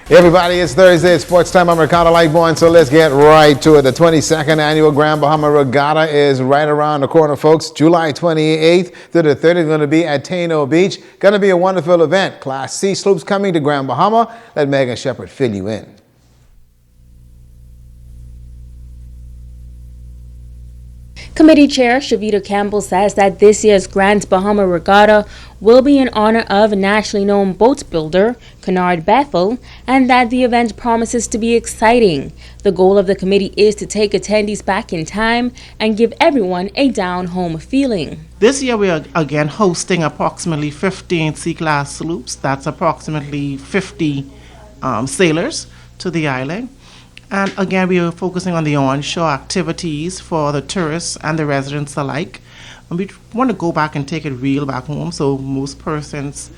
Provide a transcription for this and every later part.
Hey everybody, it's Thursday, it's sports time. I'm Ricardo Lightborn, so let's get right to it. The 22nd annual Grand Bahama Regatta is right around the corner, folks. July 28th through the 30th, going to be at Taino Beach. Going to be a wonderful event. Class C sloops coming to Grand Bahama. Let Megan Shepard fill you in. Committee Chair Shavita Campbell says that this year's Grand Bahama Regatta will be in honor of nationally known boat builder Kennard Bethel, and that the event promises to be exciting. The goal of the committee is to take attendees back in time and give everyone a down-home feeling. This year we are again hosting approximately 15 C-class sloops. That's approximately 50 sailors to the island. And again, we are focusing on the onshore activities for the tourists and the residents alike. And we want to go back and take it real back home. So most persons,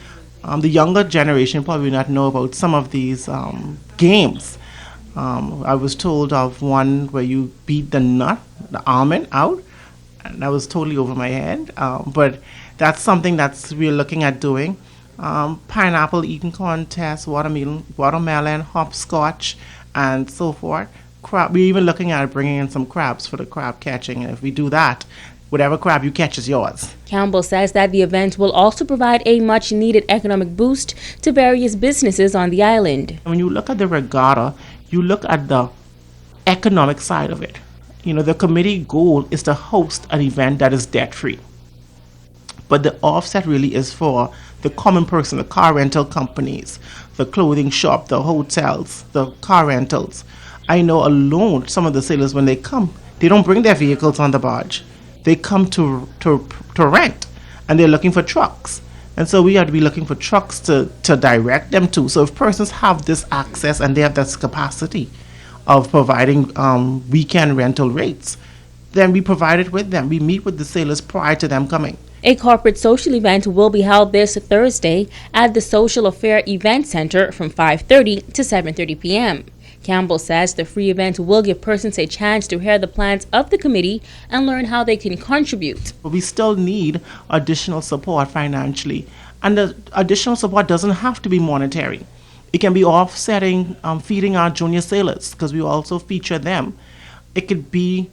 the younger generation probably not know about some of these games. I was told of one where you beat the almond out, and that was totally over my head. But that's something that's we're looking at doing. Pineapple eating contest, watermelon, hopscotch, and so forth. We're even looking at bringing in some crabs for the crab catching. And if we do that, whatever crab you catch is yours. Campbell says that the event will also provide a much-needed economic boost to various businesses on the island. When you look at the regatta, you look at the economic side of it. You know, the committee goal is to host an event that is debt-free. But the offset really is for the common person, the car rental companies, the clothing shop, the hotels, the car rentals. I know alone some of the sailors, when they come, they don't bring their vehicles on the barge. They come to rent, and they're looking for trucks. And so we have to be looking for trucks to direct them to. So if persons have this access and they have this capacity of providing weekend rental rates, then we provide it with them. We meet with the sailors prior to them coming. A corporate social event will be held this Thursday at the Social Affair Event Center from 5:30 to 7:30 p.m. Campbell says the free event will give persons a chance to hear the plans of the committee and learn how they can contribute. But we still need additional support financially. And the additional support doesn't have to be monetary. It can be offsetting, feeding our junior sailors, because we also feature them. It could be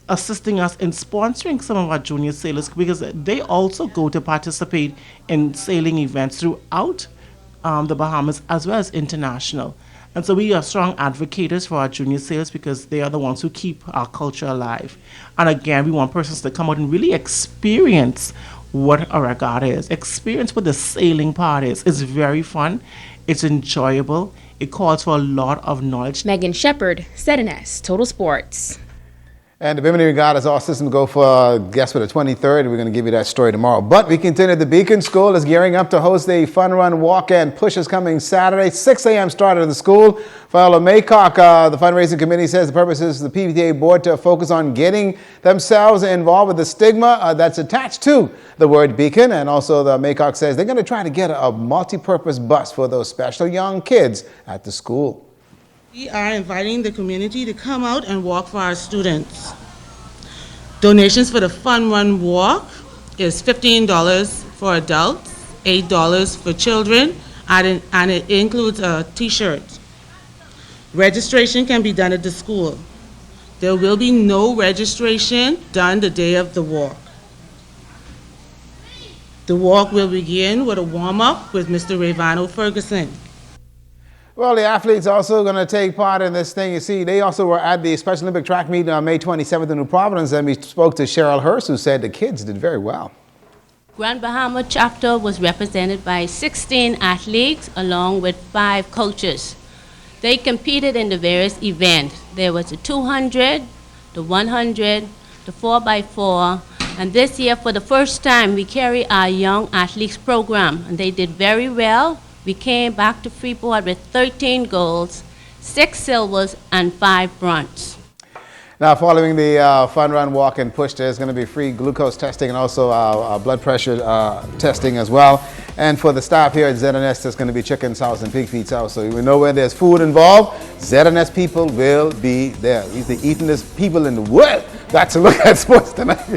assisting us in sponsoring some of our junior sailors, because they also go to participate in sailing events throughout the Bahamas as well as international. And so we are strong advocates for our junior sailors because they are the ones who keep our culture alive. And again, we want persons to come out and really experience what a regatta is, experience what the sailing part is. It's very fun, it's enjoyable, it calls for a lot of knowledge. Megan Shepard, ZNS Total Sports. And the Bimini Regatta's all systems go for, guess for the 23rd. We're going to give you that story tomorrow. But we continue. The Beacon School is gearing up to host a fun run walk and push is coming Saturday, 6 a.m. start at the school. Viola Maycock, the fundraising committee, says the purpose is the PTA board to focus on getting themselves involved with the stigma that's attached to the word Beacon. And also the Maycock says they're going to try to get a multi-purpose bus for those special young kids at the school. We are inviting the community to come out and walk for our students. Donations for the Fun Run Walk is $15 for adults, $8 for children, and it includes a t-shirt. Registration can be done at the school. There will be no registration done the day of the walk. The walk will begin with a warm-up with Mr. Rayvano Ferguson. Well, the athletes also going to take part in this thing. You see, they also were at the Special Olympic track meet on May 27th in New Providence, and we spoke to Cheryl Hurst, who said the kids did very well. Grand Bahama chapter was represented by 16 athletes along with 5 coaches. They competed in the various events. There was the 200, the 100, the 4x4, and this year for the first time we carry our young athletes program, and they did very well. We came back to Freeport with 13 golds, 6 silvers, and 5 bronze. Now, following the fun run, walk, and push, there's going to be free glucose testing and also blood pressure testing as well. And for the staff here at ZNS, there's going to be chicken sauce and pig feet sauce. So we know where there's food involved, ZNS people will be there. These are the eatingest people in the world. That's a look at sports tonight.